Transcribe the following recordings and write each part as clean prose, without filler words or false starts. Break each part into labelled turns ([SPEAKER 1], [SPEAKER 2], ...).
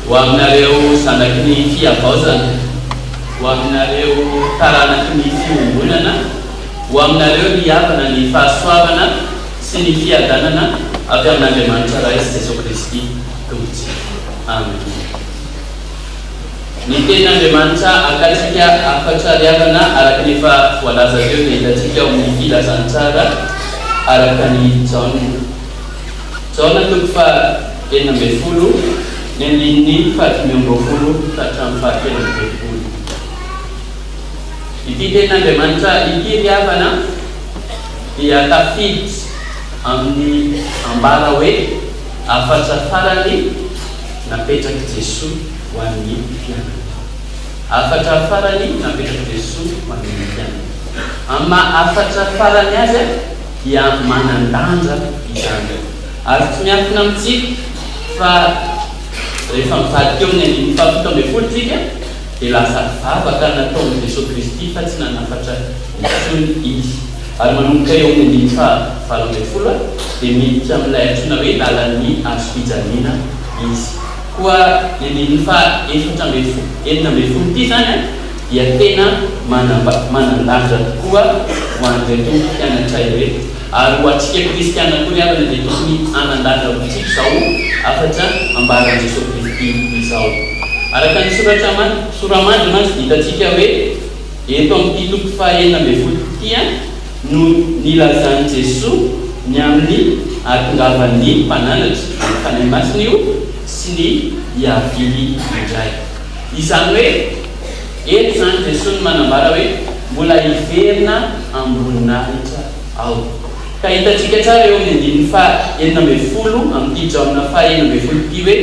[SPEAKER 1] ho aminareo zanaky ny fiavaozana, ho aminareo taranaky ny fiombonana, ho aminareo ny havana ny fahasoavana sy ny fiadanana avy amin'Andriamanitra ra Isy Jesosy Kristy tompony. Amen. Ny ten'Andriamanitra akatsika afatra riavana araka ny efa voalaza teo dia hitantsika ao amin'ny filazantsara araka ny Jaona. Jaona toko fa 19 ny andininy 19 ka hatramin'ny 20. Ity ten'Andriamanitra ity riavana dia tafidy amin'ny ambara hoe afatra farany napetraky Jesosy ho an'ny mpianatra. Afatra farany napetraky Jesosy ho an'ny mpianatra. Amma afatra farany azy dia manan-danja izany. Ary tsy miankina amintsika fa rehefa mivady teo amin'ny andininy 17 tsika dia lasa vavaka nataon'i Jesosy Kristy fa tsy nanafatra intsony izy. Ary manomboka eo amin'ny andininy 19 dia miditra amin'ilay antsoina hoe lalan'ny azo fijaliana izy. Koa ny andininy 14 ity zany dia tena manan-danja tokoa ho an'ireto mpianatra ireto. Ary ho antsika kristiana koa ry havana dia tokony hanan-danja amintsika izao afatra ambaran'i Jesosy Kristy izao. Araka ny soramandry mantsy hitantsika hoe eto amin'ity toko fa 19 ity no nilazan'i Jesosy ny amin'ny ahatongavan'ny mpananatra ny fanahy masina io sy ny hiavily indray. Izany hoe eto zany Jesosy no manambara hoe mbola hiverina amboninahitra aho. Ka hitantsika tsara eo amin'ny andininy fa 19 amin'ity Jaona fa 19 ity hoe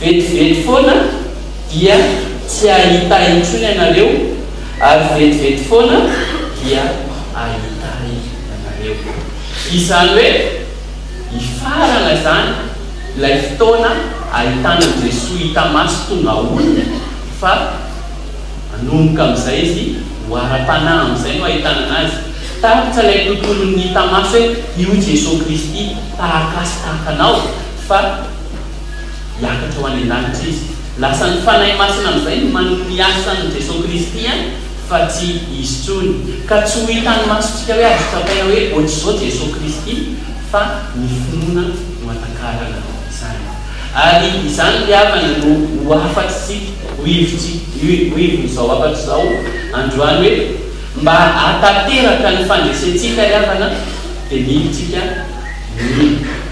[SPEAKER 1] vetivety foana dia tsy ahita intsony ianareo ary vetivety foana dia ahita ianareo. Izany hoe hifarana zany ilay fotoana ahitana Jesosy hita maso tonga olona fa anomboka amin'izay izy ho ara-panahy amin'izay no ahitana anazy. Tapitra ilay tontolon'ny hita maso hoe io Jesosy Kristy tahaka azy tahaka anao fa hiakatra ho any an-danitra izy. Lasa ny fanahy masina amin'izay no manome ny asan'i Jesosy Kristy fa tsy izy tsony. Ka tsy ho hitan'ny masontsika hoe azo tapaina hoe ohatr'izao Jesosy Kristy fa ny finoana no atakarana izany. Ary izany ny havana no ho afatsy ho hivon'izao afatra izao androany hoe mba hatateraka ny fandresentsika ry havana dia militsika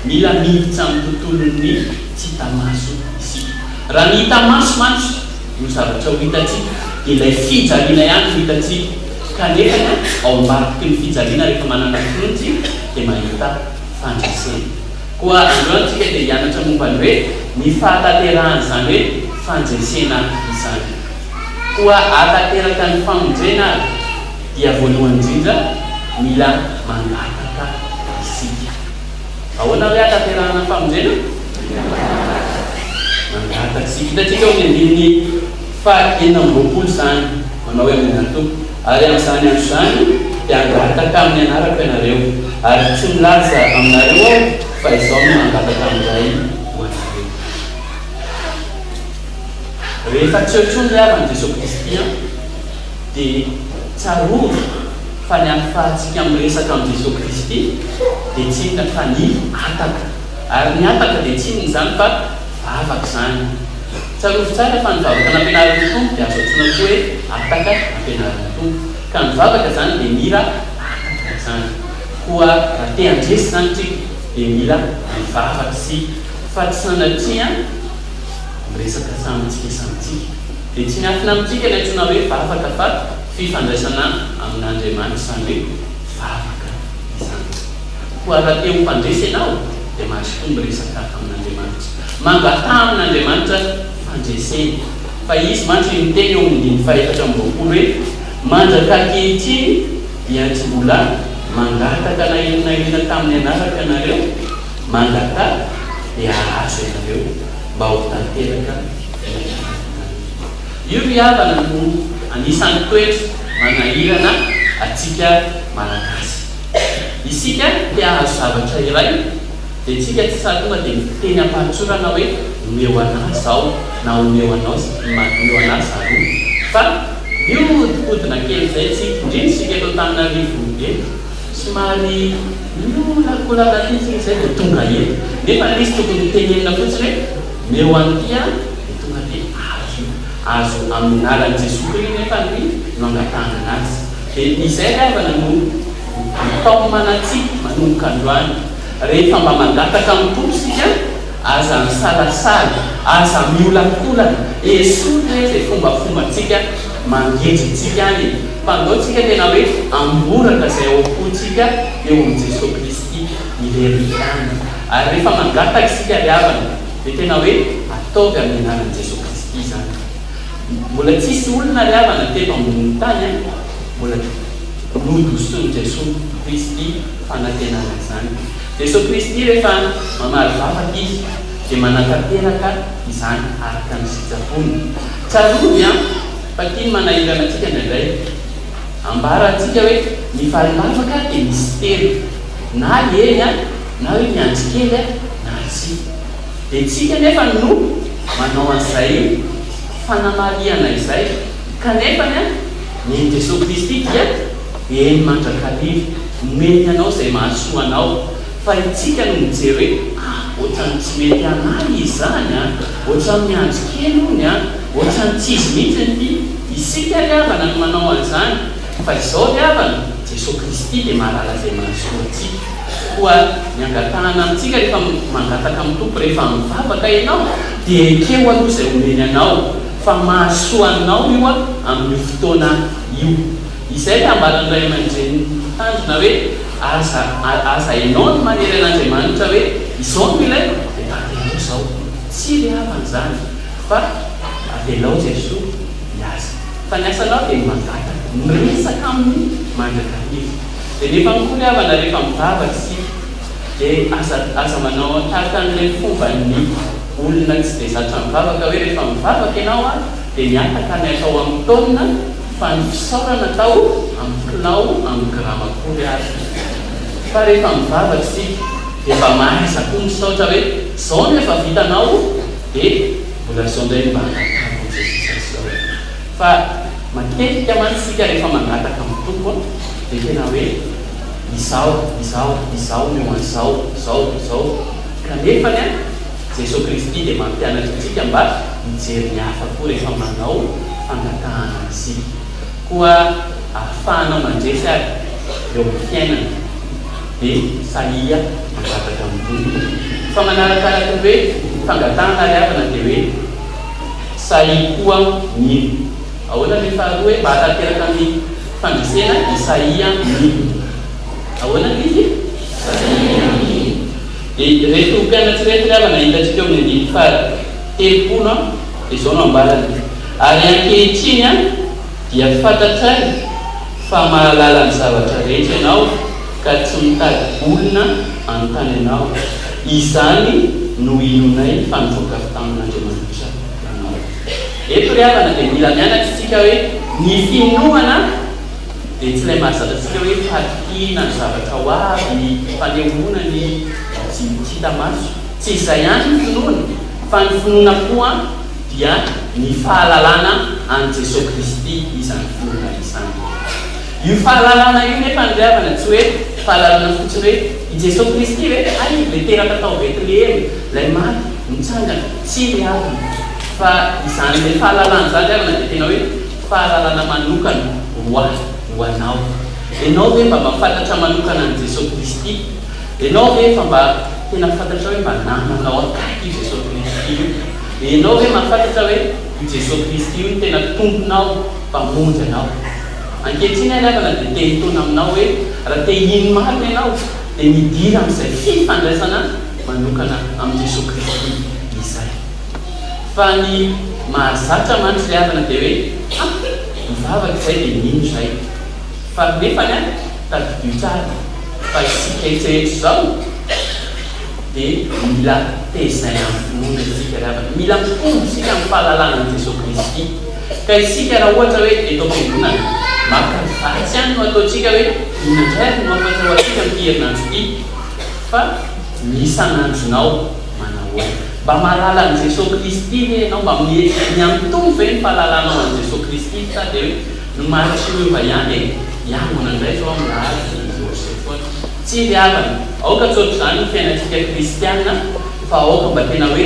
[SPEAKER 1] mila militra amin'ny tontolon'ny tsy hita maso isika. Raha ny hita maso mantsy no zavatra ho hitantsika dia ilay fijaliana ihany ho hitantsika. Kanefa ao ambariky ny fijaliana rehefa manana fonontsy dia mahita fandresena. Koa androantsika dia hianatra mombany hoe ny fahataterahana izany hoe fandresena izany. Koa hatateraka ny famonjena dia voalohany indrindra mila mangataka isika. Ahoana hoe hataterahana ny famonjena? Mangataka isika. Hitantsika eo amin'ny andininy fa 19 zany manao hoe amin'ny antoko. Ary amin'izany andro zany dia angataka amin'ny anarako ianareo ary tsy milaza aminareo ao fa izao no mangataka amin'izay ho anareo. Rehefa tsy ohatrony ry havan'i Jesosy Kristy dia tsarory fa ny amin'ny fahatsika miresaka amin'ny Jesosy Kristy dia tsy inona fa ny ataka. Ary ny ataka dia tsy inona izany fa vavaka izany. Tsarovy tsara fa ny vavaka nampianaran'ny tompo dia azo antsoina koa hoe ataka nampianaran'ny tompo. Ka ny vavaka zany dia mila ataka izany. Koa raha te handresy zany tsika dia mila mivavaka sy fa tsy sanatria miresaka samitsika. Dia tsy miafina amintsika ny antsoina hoe vavaka fa fifandraisana amin'Andriamanitra izany hoe vavaka izany. Koa raha te ho mpandresy ianao dia mahasotombo resaka amin'Andriamanitra. Mangata amin'Andriamanitra fandresena. Fa izy mantsy miteny eo amin'ny 7 hoe mandraka ankehitriny dia tsy mbola mangataka na inona tamin'ny anaraka ianareo, mangata dia ahazo ianareo mba ho tanteraka. Io ry havana no anisan'ny toetra manahirana atsika malagasy. Isika te ahazo zavatra iray dia tsika tsy sa tonga dia teny ampahantsorana hoe omeo anazy zao na omeo anazy zaro fa io odinkodina kely zay tsy indrindra sika eto Antananarivo eto somary miolakolalana zay dia tonga eto nefa nisy tokony tenenina fotsiny hoe meo an'itya dia tonga dia azo amin'ny anaran'i Jesosy Kristy nefa ny no angatahana anazy dia izay ravana no atao manatsika manomboka androany rehefa mba mangataka amin'ny tompo sika aza misalasala aza miolakolana esotra zay fombafombatsika mangejitsika any fa andaotsika tena hoe amboraka zay ao am-pontsika eo amin'ny Jesosy Kristy ileritany ary rehefa mangataka sika riavana dia tena hoe ataovy amin'ny anaran'i Jesosy Kristy zany mbola tsisy olona riavana teto ambony tany mbola nodosony Jesosy Kristy fanantenana zany Jesosy Kristy rehefa mamaly vavaka izy dia manatanteraka izany araka ny sitrapony tsarovy fa tiany manahirana antsika indraindray ambarantsika hoe ny valim-bavaka dia misy telo na eny na hoe miandry kely na tsy dia tsika nefa no manao an'izay fanamariana izay kanefa ny Jesosy Kristy dia eny mandrakarivo omeny anao zay mahasoa anao fa itsika no mijery hoe ohatrany tsy mety anahy izany ohatrany miandry kely ony ohatrany tsy izy mihitsy isika riavana no manao an'izany fa izao riavana Jesosy Kristy dia mahalala zay mahasoa antsika koa ny angatahana amintsika rehefa mangataka amin'ny tompo rehefa mivavaka ianao dia ekeo aloha zay omeny anao fa mahasoa anao io amin'ny fotoana io izay tambaran'iray aman-dreny tanjona hoe aza ianao no manery an'Andriamanitra hoe izao no ilaina dia tatenao izao tsy riavana zany fa avelao Jesosy miasa fa ny asanao dia mangataka miresaka amin'ny mandrakarivo dia nefa koa riavana rehefa mivavaka sy dia aza manao tahaka an'ilay fomba ny olona tsy dia zatra mivavaka hoe rehefa mivavaka ianao dia miataka ny atao amin'ny taonina fa ny fisaorana atao amin'ny kilao amin'ny grama kory azy fa rehefa mivavaka sy dia mba mahaiza koa misaotra hoe zao no efa vitanao dia mbola zao indray mba angatahana Jesosy zao fa matetika mantsika rehefa mangataka amin'ny tompo dia tena hoe izao no an'izao kanefa Jesosy Kristy dia mampianatra antsika mba mijery ny hafa koa rehefa manao fangatahana antsika koa ahafahanao mandresy ary eo amin'ny fiainana dia sahia mangataka amin'ny tompo fa manarakaraka hoe fangatahana riavana dia hoe sahia koa mino ahoana ny faharoa hoe mba hatateraka amin'ny fandresena sahia mino ahoana izy sahia mino dia reto mpianatry reto riavana hitatsika eo amin'ny telopolo dia izao no ambalana ary ankehitriny dia fantatsay fa mahalala ny zavatra rehetra ianao ka tsy mitady olona anontany ianao izany no inonay fanovoaka tamin'Andriamanitra ianao eto riavana dia mila mianatra isika hoe ny finoana dia tsy ilay mahazatatsika hoe fatikina ny zavatra ho avy fanehoana ny tsy hita maso tsy izay ihany ny finoana fa ny finoana koa dia ny fahalalana an Jesosy Kristy izany finoana izany io fahalalana io nefa ny riavana tsy hoe fahalalana fotsiny hoe i Jesosy Kristy hoe ay le teraka tao Betlehemy lay maty mitsangana tsy riavana fa izany le fahalalana zany riavana dia tena hoe fahalalana manokana ho anao ianao hoe mba mafantatra manokana an Jesosy Kristy ianao hoe fa mba tena fantatra hoe mba namanao akaiky i Jesosy Kristy io ianao hoe mafantatra hoe i Jesosy Kristy io no tena tomponao mpamonjy anao ankehitriny riavana dia te-hitona aminao hoe raha te hino marina ianao dia midira amin'izay fifandraisana manokana amin'ny Jesosy Kristy izay fa ny mahazatra mantsy riavana dia hoe mivavaka izay dia nino izay fa nefany tadidio tsara fa isika itsehetry izao dia mila tezay amin'ny finoana isika riavana mila mitombo isika amin'ny fahalalana ny Jesosy Kristy ka isika raha ohatra hoe eto am-piangonana makavatsy ihany no ataontsika hoe inandray no mampatao atsika ny herinandro ity fa nisan'andronao manao mba mahalala an' Jesosy Kristy ve ianao mba miantombo ve ny fahalalanao an' Jesosy Kristy sa dia hoe no mahatsiova ihany iangona indray zao amin'nahary tsy riavana aoka tsotra izany ny fiainantsika kristiana fa aoka mba tena hoe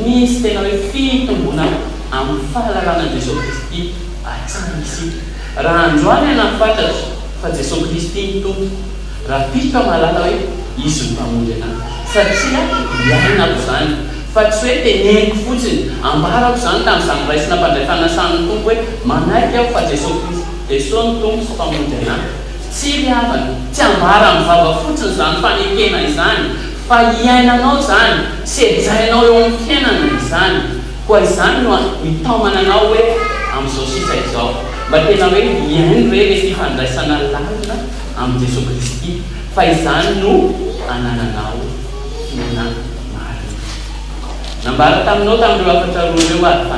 [SPEAKER 1] misy tena hoe fitombona amin'ny fahalalana an' Jesosy Kristy atsany isika raha androany ana fantatra fa Jesosy Kristy ny tompo raha pika mahalala hoe izy ny mpamonjy anazy satria iainako izany fa tsy hoe teneniko fotsiny ambarako izany tamin'izany raisina mpandray fanasan'ny tompo hoe manaiky aho fa Jesosy ny tompo sy mpamonjy anazy tsy riavana tsy ambara amin'ny vava fotsiny izany fanekena izany fa iainanao izany sejainao eo amin'ny fiainana izany koa izany no mitaomana anao hoe amin'izao sisa izao mba tena hoe iaino hoe rehefa fandraisana lalina amin'ny Jesosy Kristy fa izany no anananao finoana marina nambara taminao tamin'ireo afatra roa ireo ary fa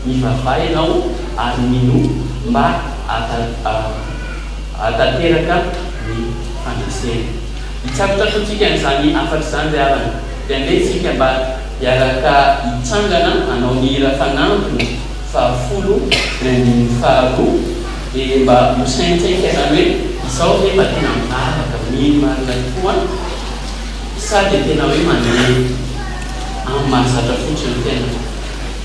[SPEAKER 1] mivavah ianao ary mino mba atateraka ny fandrasena hitsakotra totsika n'izany afatra izany ry havana dia andetsika mba hiaraka hitsangana anao ny hira fanampiny fahafolo ny faharoa dia mba hosaintsaika izany hoe izao hoe mba tena miaraka mino marina tokoa sady tena hoe mandeha amin'ny mahazatra fotsiny ny tena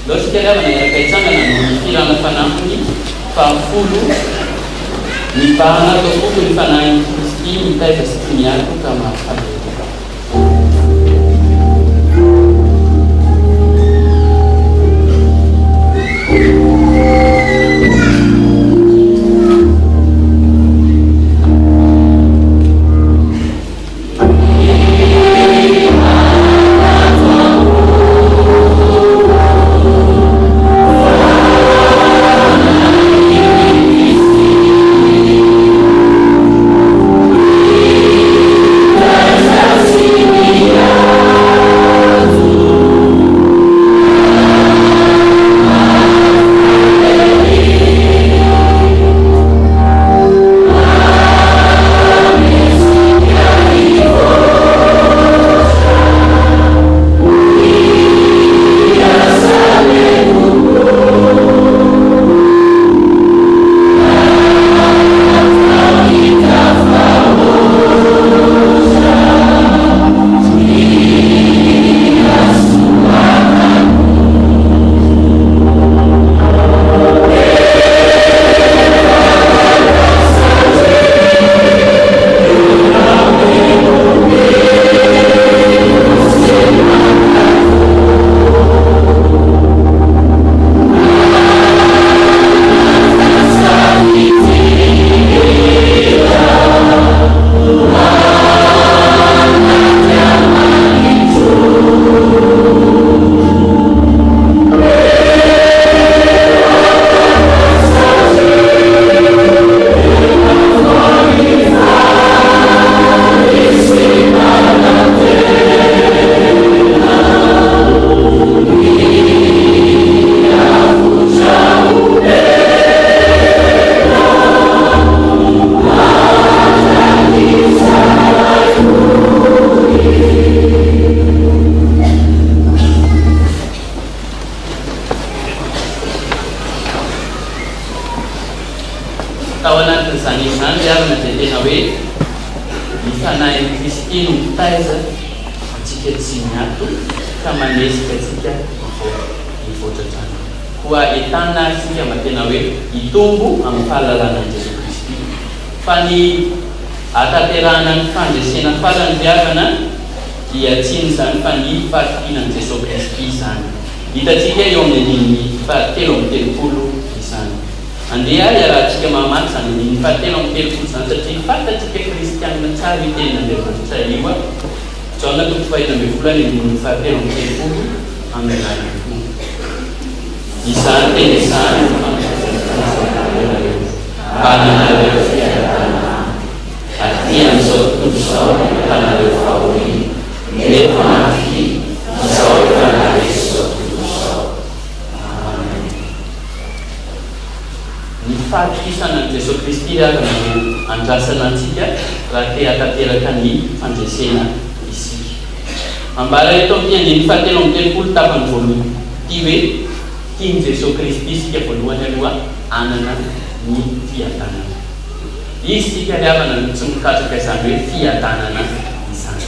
[SPEAKER 1] loatsika ry havana hiaraka hitsangana no ny firana fanampiny fahafolo ny bahana atao foko ny fanahin'ny Kristy mitaiza sy tsy miaraka ka mahafaly ataterana ny fandresena farany riavana dia tsiny izany fa ny fahatokinan' Jesosy Kristy izany hitatsika eo amin'ny fahatelo amin'ny telopolo izany andeha iarahantsika mamaky izany ny fahatelo amin'ny telopolo izany satria fantatsika kristianina tsara itenina Andriamanitra io jaona toko fahina amby volany ny fahatelo amin'ny telopolo amin'ny alalan'ny izany tena izany mananareo fiaratana aty amin'izao tontolo izao tanareo fahoriana nefa mafy izao tanareo izao tontolo izao. Amen. Ny fahatokisana an' Jesosy Kristy avana no andrasana antsika raha te hatateraka ny fandresena isika ambara eto amin'ny andiny fahatelo amin'ny telopolo tapany voalohany ty hoe tiany Jesosy Kristy isika voalohany aloha anana ny fiadanana. Izy tika riavana tsy mikatraka izany hoe fiadanana izany.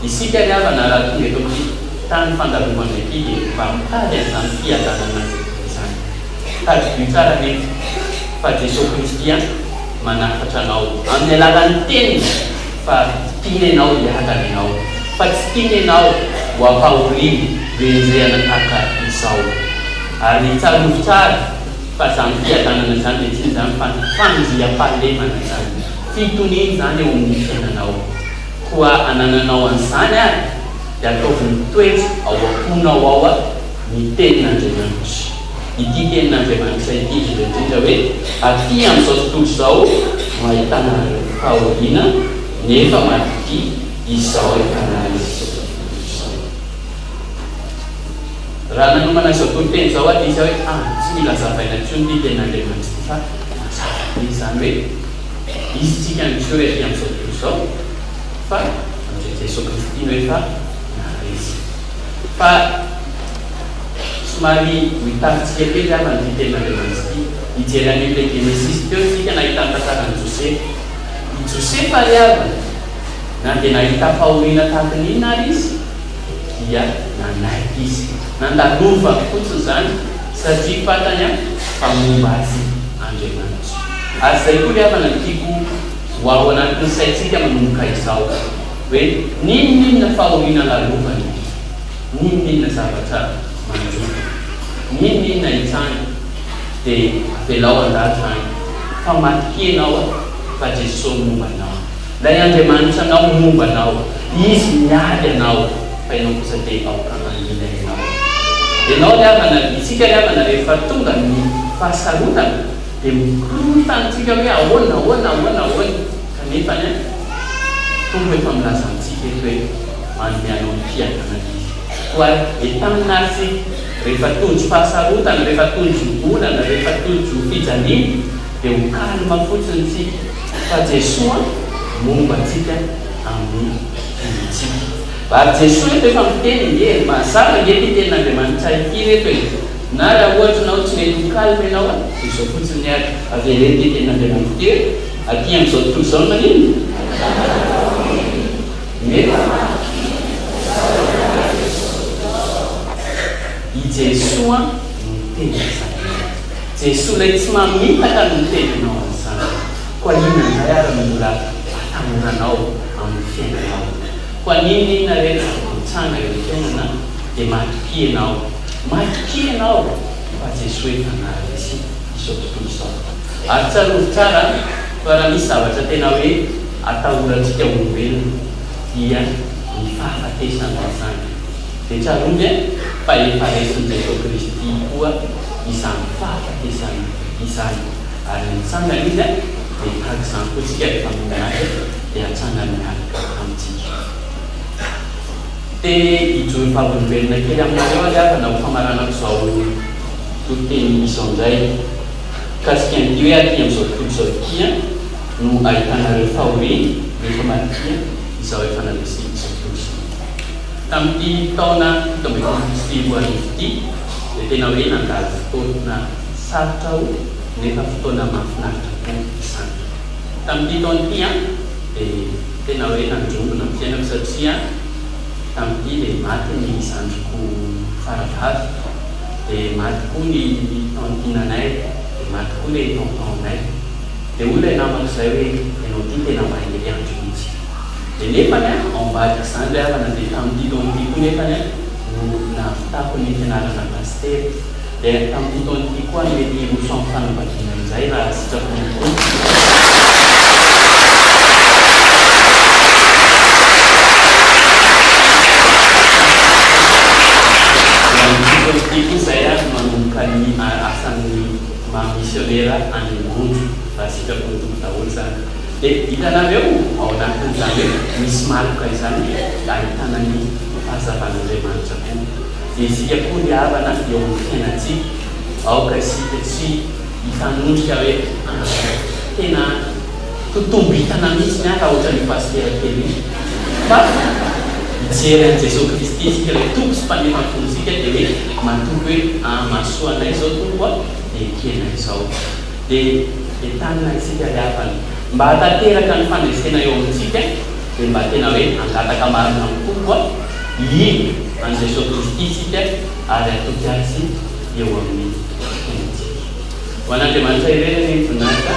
[SPEAKER 1] Isika riavana raha tonga eto amin'ny tany fandalovana ety dia mba mitady an'izany fiadanana izany. Tady bio tsara mety fa Jesosy Kristy manafatra anao amin'ny alalan'ny teny fa tiany ianao hiadana ianao, fa tsy tiany ianao ho ampahoriny venjehana tahaka izao. Ary tsarovy tsara fa izany fiadanana izany dia tsy izany fa fandiam-pahalemana izany, fitoniana izany eo amin'ny fiainanao. Koa anananao an'izany ary dia ataovy toetra ao am-ponao ao ny tenin'Andriamanitra. Ity tenin'Andriamanitra ity izy indrindra hoe aty amin'izao tontolo izao no ahitana fahoriana nefa maty izao ahitana izao. Raha nanomana izao tontolo izao aty izy hoe tsy mila zavaina intsony ity tenin'Andriamanitra fa mazava izany hoe izy tsika misy hoe aty amin'izao tontolo izao fa amin'izay Jesosy Kristy hoe fa naharesy. Fa somary mitaritsika kely avana ny tenin'Andriamanitra ity. Hijery an'ilay Genesis teo tsika nahitany tantaran'i Joseph. I Joseph ary avana na dia nahita fahoriana tahaka n'inona ary izy dia nanaiky izy, nandalova fotsiny izany satria fantany fa momba azy Andriamanitra. Ary izay koa riavana tiako ho ao anatin'ny saintsika manomboka izao hoe ninona fahoriana lalovany, ninona zavatra mandroka, ninona itsany dia avelao andatra any fa matikenao fa Jesosy momba anao, ilay Andriamanitra anao momba anao, izy miady anao fa ianao kosa dia aokanan'ilay anao. Ianao riavana, isika riavana rehefa tonga ny fahasarotana dia mikorotantsika hoe ahoana kanefa tonga efa milaza amintsika eto hoe manome anao ny fiadanana izy. Koa entanina azy rehefa tondro fahasarotana, rehefa tondro bolana, rehefa tondro fijaliana dia ho kalma fotsiny tsika fa Jesosy momba antsika amin'ny fiainantsika. Ary Jesosy eto efa miteny mazava nge ty tenin'Andriamanitra ity reto hoe na raha ohatra nao tsy mety ho kalma ianao dia izao fotsiny ary aveleny ty tenin'Andriamanitra ty aty amin'izao tontolo izao manino mety i Jesosy miteny izany. Jesosy ilay tsy mamitaka no miteninao an'izany. Koa inona izay ary mbola atahoranao amin'ny fiainanao. Koa ninona rehetra mitsanga eo fiainana dia matikenao fa Jesosy efa naharesy izao tontolo izao. Ary tsarovy tsara fa raha misy zavatra tena hoe atahorantsika olombelona dia ny fahafatesana izany. Dia tsarovy fa efa resin'i Jesosy Kristy koa izany fahafatesana izany. Ary mitsangana izy dia tahaka izany koa tsika rehefa mianatra dia hatsangana miaraka amintsika. Dia hijory fahavolombelona kely aminareo ary avana ho famaranako izao toteny izao indray kasika an'ity hoe aty amin'izao tontolo izao ity no ahitanareo fahoriana rehefa maty izao efa naresy izao tontolo izao. Tamin'ity taona 2015 ity dia tena hoe nandalo fotoana sarotra ao nefa fotoana mahafinaritra koa izany. Tamin'ity taona ity dia tena hoe nandrongona amin'ny fiainako satria tamin'ity dia maty ny zandriko faravavy, dia maty koa ny tantinanay, dia maty koa ilay tontonay. Dia olona namako izay hoe ianao ty tena mahay andro mihitsy. Dia nefany ambadika izany ilay havana dia tamin'ity taona ity koa nefany no navitako ny fianarana pastery. Dia tamin'ity taona ity koa mety roso amin'ny fanambadiana izay raha sitrako ny koa. Itu saya menemukan asal misionera Anjungun Rasika untuk tahun sana. Di dalam itu orang tentang mismal kaisan dari tanah ini asal panjang macam. Di sini pun dia apa nak yang kenasi, au kasih ikan nusiawe, kena tutup tanah ini kau jadi pasti ada ini. Bah, jery Jesosy Kristy isika ilay tompo sy mpanefantonosika dia hoe matoky hoe masoanay izao tompo dia ekena izao dia tanina isika riavana mba hatateraka ny fandresena eo amintsika dia mba tena hoe angataka marina amin'ny tompo ino an' Jesosy Kristy isika ary atoky azy eo amin'ny tenantsika ho an'Andriamanitra ireny ny voninahitra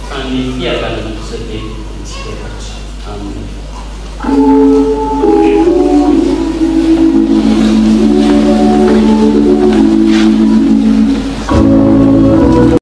[SPEAKER 1] fa ny fiadanana kosa dia isika amin.